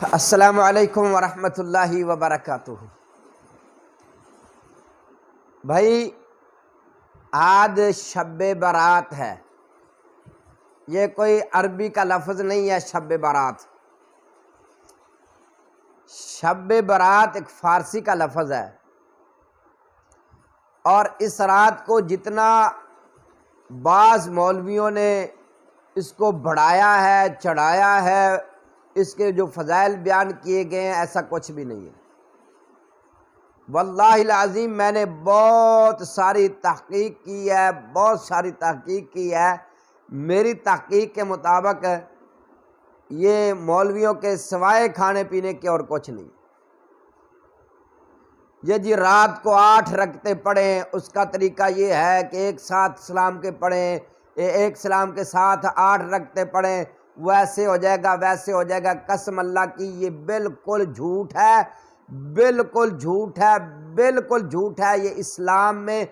السلام علیکم ورحمۃ اللہ وبرکاتہ۔ بھائی آج شب برات ہے، یہ کوئی عربی کا لفظ نہیں ہے۔ شب برات، شب برات ایک فارسی کا لفظ ہے، اور اس رات کو جتنا بعض مولویوں نے اس کو بڑھایا ہے، چڑھایا ہے، اس کے جو فضائل بیان کیے گئے ہیں، ایسا کچھ بھی نہیں ہے۔ واللہ العظیم میں نے بہت ساری تحقیق کی ہے، بہت ساری تحقیق کی ہے۔ میری تحقیق کے مطابق یہ مولویوں کے سوائے کھانے پینے کے اور کچھ نہیں۔ یہ جی رات کو 8 رکعتیں پڑھیں، اس کا طریقہ یہ ہے کہ ایک ساتھ سلام کے پڑھیں، ایک سلام کے ساتھ 8 رکعتیں پڑھیں، ویسے ہو جائے گا، ویسے ہو جائے گا۔ قسم اللہ کی یہ بالکل جھوٹ ہے، بالکل جھوٹ ہے، بالکل جھوٹ ہے۔ یہ اسلام میں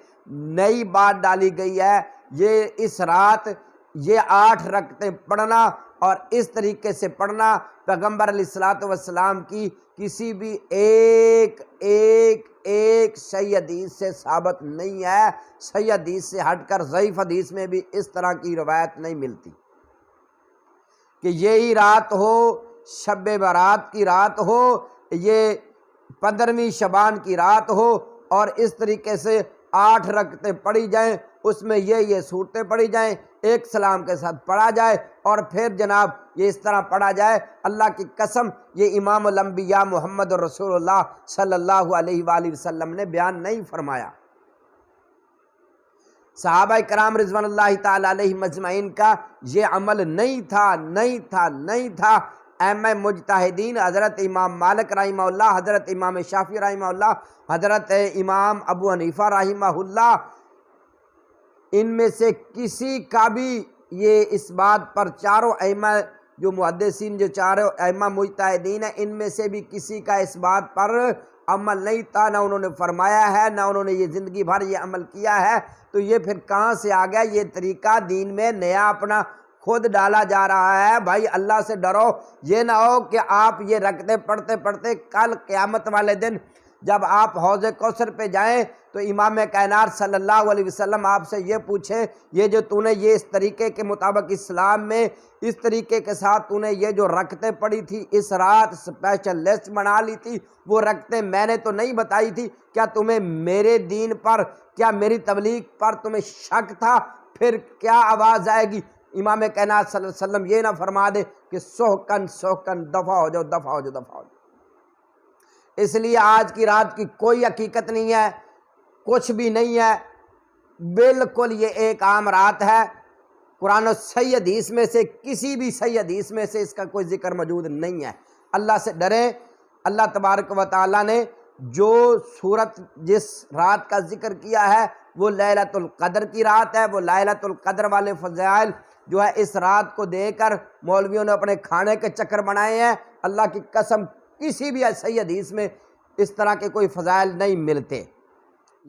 نئی بات ڈالی گئی ہے۔ یہ اس رات یہ 8 رکعتیں پڑھنا اور اس طریقے سے پڑھنا پیغمبر علیہ الصلوۃ والسلام کی کسی بھی ایک صحیح حدیث سے ثابت نہیں ہے۔ صحیح حدیث سے ہٹ کر ضعیف حدیث میں بھی اس طرح کی روایت نہیں ملتی کہ یہی رات ہو، شب برات کی رات ہو، یہ 15ویں شعبان کی رات ہو اور اس طریقے سے 8 رکعتیں پڑھی جائیں، اس میں یہ صورتیں پڑھی جائیں، ایک سلام کے ساتھ پڑھا جائے، اور پھر جناب یہ اس طرح پڑھا جائے۔ اللہ کی قسم یہ امام الانبیاء محمد رسول اللہ صلی اللہ علیہ وآلہ وسلم نے بیان نہیں فرمایا۔ صحابہ کرام رضوان اللہ تعالی علیہم اجمعین کا یہ عمل نہیں تھا۔ ائمہ مجتہدین حضرت امام مالک رحمہ اللہ، حضرت امام شافعی رحمہ اللہ، حضرت امام ابو حنیفہ رحمہ اللہ، ان میں سے کسی کا بھی یہ اس بات پر، چاروں ائمہ جو محدثین، جو چاروں ائمہ مجتہدین ہیں، ان میں سے بھی کسی کا اس بات پر عمل نہیں تھا، نہ انہوں نے فرمایا ہے، نہ انہوں نے یہ زندگی بھر یہ عمل کیا ہے۔ تو یہ پھر کہاں سے آ گیا؟ یہ طریقہ دین میں نیا اپنا خود ڈالا جا رہا ہے۔ بھائی اللہ سے ڈرو، یہ نہ ہو کہ آپ یہ رکعتیں پڑھتے پڑھتے کل قیامت والے دن جب آپ حوض کوثر پہ جائیں تو امام کائنات صلی اللہ علیہ وسلم آپ سے یہ پوچھیں، یہ جو تو نے یہ اس طریقے کے مطابق اسلام میں اس طریقے کے ساتھ تو نے یہ جو رکعتیں پڑھی تھی، اس رات اسپیشل لسٹ بنا لی تھی، وہ رکعتیں میں نے تو نہیں بتائی تھی، کیا تمہیں میرے دین پر، کیا میری تبلیغ پر تمہیں شک تھا؟ پھر کیا آواز آئے گی؟ امام کائنات صلی اللہ علیہ وسلم یہ نہ فرما دے کہ سحقن سحقن، دفع ہو جاؤ، دفع ہو جاؤ، دفع ہو جاؤ۔ اس لیے آج کی رات کی کوئی حقیقت نہیں ہے، کچھ بھی نہیں ہے، بالکل یہ ایک عام رات ہے۔ قرآن و صحیح حدیث میں سے، کسی بھی صحیح حدیث میں سے اس کا کوئی ذکر موجود نہیں ہے۔ اللہ سے ڈریں۔ اللہ تبارک و تعالیٰ نے جو صورت جس رات کا ذکر کیا ہے وہ لیلۃ القدر کی رات ہے۔ وہ لیلۃ القدر والے فضائل جو ہے اس رات کو دے کر مولویوں نے اپنے کھانے کے چکر بنائے ہیں۔ اللہ کی قسم کسی بھی صحیح حدیث میں اس طرح کے کوئی فضائل نہیں ملتے۔